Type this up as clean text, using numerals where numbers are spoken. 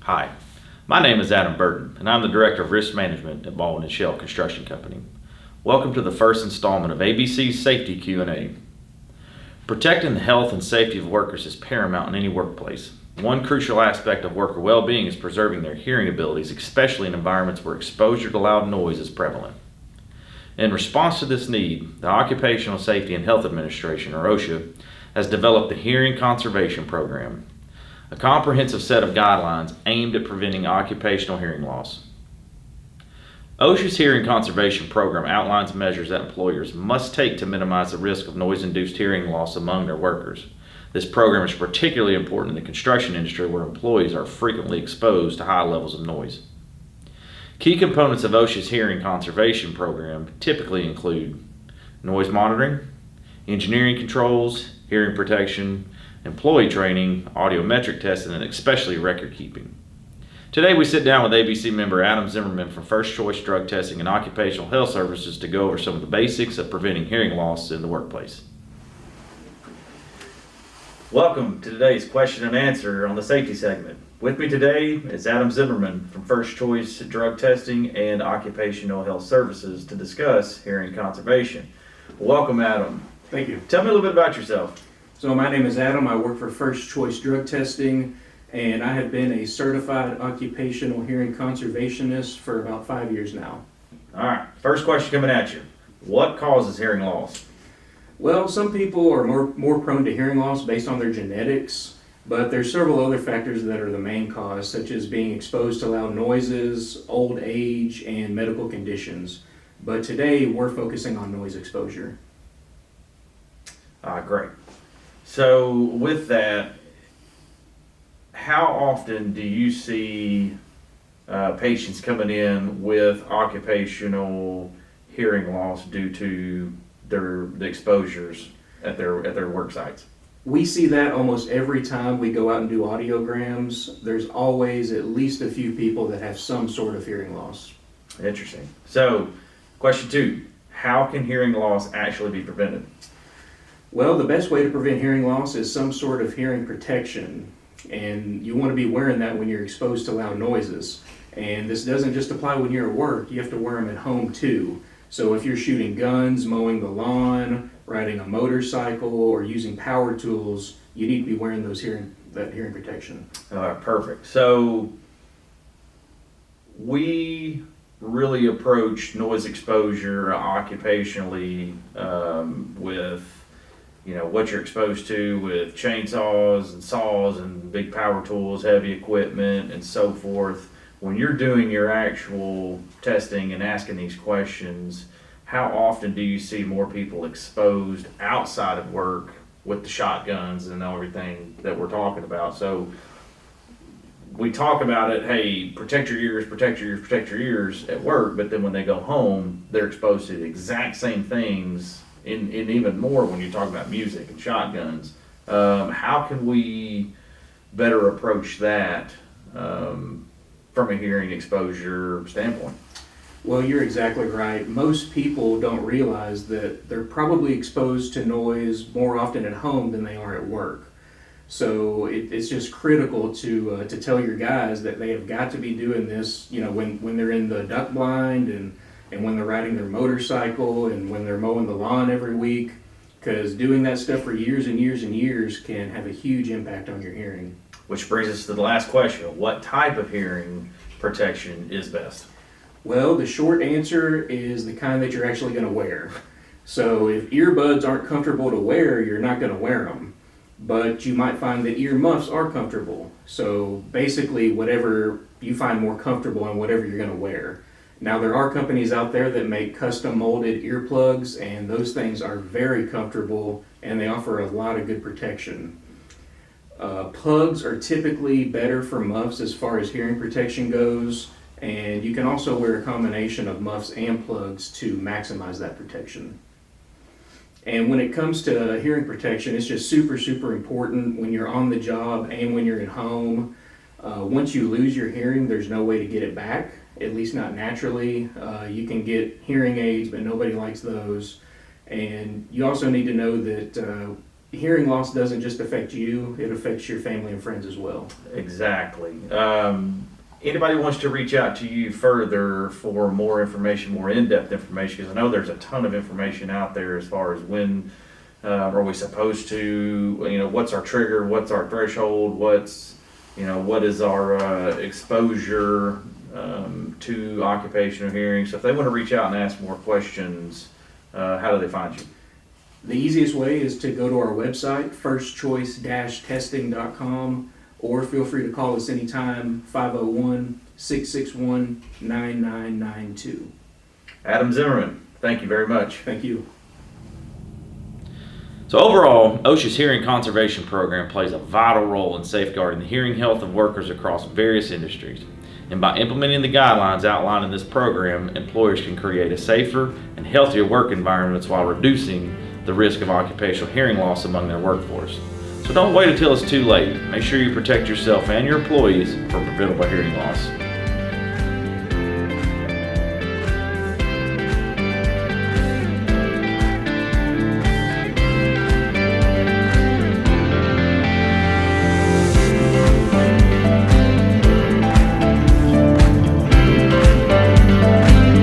Hi, my name is Adam Burton, and I'm the Director of Risk Management at Baldwin and Shell Construction Company. Welcome to the first installment of ABC's Safety Q&A. Protecting the health and safety of workers is paramount in any workplace. One crucial aspect of worker well-being is preserving their hearing abilities, especially in environments where exposure to loud noise is prevalent. In response to this need, the Occupational Safety and Health Administration, or OSHA, has developed the Hearing Conservation Program, a comprehensive set of guidelines aimed at preventing occupational hearing loss. OSHA's Hearing Conservation Program outlines measures that employers must take to minimize the risk of noise-induced hearing loss among their workers. This program is particularly important in the construction industry where employees are frequently exposed to high levels of noise. Key components of OSHA's Hearing Conservation Program typically include noise monitoring, engineering controls, hearing protection, employee training, audiometric testing, and especially record keeping. Today we sit down with ABC member Adam Zimmerman from First Choice Drug Testing and Occupational Health Services to go over some of the basics of preventing hearing loss in the workplace. Welcome to today's question and answer on the safety segment. With me today is Adam Zimmerman from First Choice Drug Testing and Occupational Health Services to discuss hearing conservation. Welcome, Adam. Thank you. Tell me a little bit about yourself. So my name is Adam. I work for First Choice Drug Testing, and I have been a certified occupational hearing conservationist for about 5 years now. All right, first question coming at you. What causes hearing loss? Well, some people are more prone to hearing loss based on their genetics, but there's several other factors that are the main cause, such as being exposed to loud noises, old age, and medical conditions. But today we're focusing on noise exposure. Great. So with that, how often do you see patients coming in with occupational hearing loss due to the exposures at their work sites? We see that almost every time we go out and do audiograms. There's always at least a few people that have some sort of hearing loss. Interesting. So, question 2, how can hearing loss actually be prevented? Well, the best way to prevent hearing loss is some sort of hearing protection, and you want to be wearing that when you're exposed to loud noises. And this doesn't just apply when you're at work, you have to wear them at home too. So if you're shooting guns, mowing the lawn, riding a motorcycle, or using power tools, you need to be wearing that hearing protection. All right, perfect. So we really approach noise exposure occupationally with what you're exposed to with chainsaws and saws and big power tools, heavy equipment, and so forth. When you're doing your actual testing and asking these questions, how often do you see more people exposed outside of work with the shotguns and everything that we're talking about? So we talk about it, hey, protect your ears, protect your ears, protect your ears at work, but then when they go home, they're exposed to the exact same things, and even more when you talk about music and shotguns. How can we better approach that from a hearing exposure standpoint? Well, you're exactly right. Most people don't realize that they're probably exposed to noise more often at home than they are at work. So it's just critical to tell your guys that they have got to be doing this, when they're in the duck blind and when they're riding their motorcycle and when they're mowing the lawn every week, because doing that stuff for years and years and years can have a huge impact on your hearing. Which brings us to the last question. What type of hearing protection is best? Well, the short answer is the kind that you're actually going to wear. So if earbuds aren't comfortable to wear, you're not going to wear them. But you might find that ear muffs are comfortable. So basically whatever you find more comfortable and whatever you're going to wear. Now there are companies out there that make custom molded earplugs, and those things are very comfortable and they offer a lot of good protection. Plugs are typically better for muffs as far as hearing protection goes, and you can also wear a combination of muffs and plugs to maximize that protection. And when it comes to hearing protection, it's just super, super important when you're on the job and when you're at home. Once you lose your hearing, there's no way to get it back, at least not naturally. You can get hearing aids, but nobody likes those. And you also need to know that hearing loss doesn't just affect you, it affects your family and friends as well. Exactly. Anybody wants to reach out to you further for more information, more in-depth information, because I know there's a ton of information out there as far as when are we supposed to, what's our trigger, what's our threshold, what is our exposure to occupational hearing. So if they want to reach out and ask more questions, how do they find you? The easiest way is to go to our website, firstchoice-testing.com, or feel free to call us anytime, 501-661-9992. Adam Zimmerman, thank you very much. Thank you. So overall, OSHA's Hearing Conservation Program plays a vital role in safeguarding the hearing health of workers across various industries. And by implementing the guidelines outlined in this program, employers can create a safer and healthier work environments while reducing the risk of occupational hearing loss among their workforce. So don't wait until it's too late. Make sure you protect yourself and your employees from preventable hearing loss.